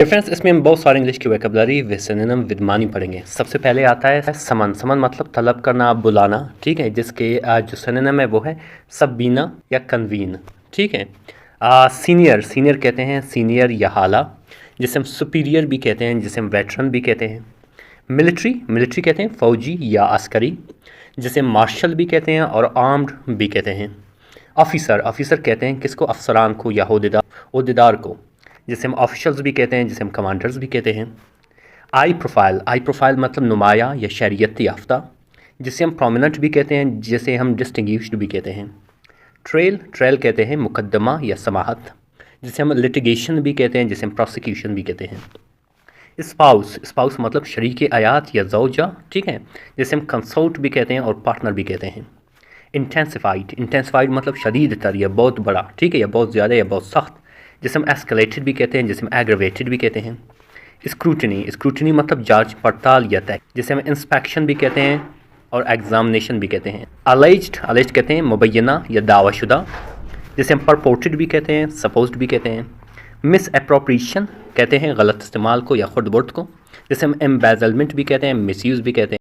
Friends इसमें हम बहुत सारे इंग्लिश की वोकैबुलरी विद सिनोनिम विद मानी पढ़ेंगे। सबसे पहले आता है समन। समन मतलब तलब करना, बुलाना, ठीक है, जिसके जो सिनोनिम है वो है सबीना या कन्वीन, ठीक है। सीनियर, सीनियर कहते हैं सीनियर या हाला, जिसे हम सुपीरियर भी कहते हैं, जिसे हम वेटरन भी कहते हैं। मिलिट्री, मिलिट्री कहते हैं फौजी या अस्करी, जिसे मार्शल भी कहते हैं और आर्म्ड भी कहते हैं। ऑफिसर, ऑफिसर कहते हैं किसको, अफसरान को या ओहदेदार को, जिसे हम ऑफिशल्स भी कहते हैं, जिसे हम कमांडर्स भी कहते हैं। आई प्रोफाइल, आई प्रोफाइल मतलब नुमाया या शरीयत याफ्ता, जिसे हम प्रोमिनेंट भी कहते हैं, जिसे हम डिस्टिंग्विश्ड भी कहते हैं। ट्रेल, ट्रेल कहते हैं मुकदमा या समाहत, जिसे हम लिटिगेशन भी कहते हैं, जिसे हम प्रोसिक्यूशन भी कहते हैं। स्पाउस, स्पाउस मतलब शरीक आयात या ज़ौजा, ठीक है, जिसे हम कंसोर्ट भी कहते हैं और पार्टनर भी कहते हैं। इंटेंसिफाइड, इंटेंसिफाइड मतलब शदीद तर या बहुत बड़ा, ठीक है, या बहुत ज़्यादा या बहुत सख्त, जिसे हम एस्केलेटेड भी कहते हैं, जिसे हम एग्रेवेटेड भी कहते हैं। स्क्रूटनी, स्क्रूटनी मतलब जांच पड़ताल या तय, जिसे हम इंस्पेक्शन भी कहते हैं और एग्जामिनेशन भी कहते हैं। अलेज्ड, अलेज्ड कहते हैं मुबैना या दावाशुदा, जिसे हम परपोर्टेड भी कहते हैं, सपोज्ड भी कहते हैं। मिस एप्रोप्रिएशन कहते हैं गलत इस्तेमाल को या खुर्द बुर्द को, जिसे हम एम्बेजलमेंट भी कहते हैं, मिसयूज़ भी कहते हैं।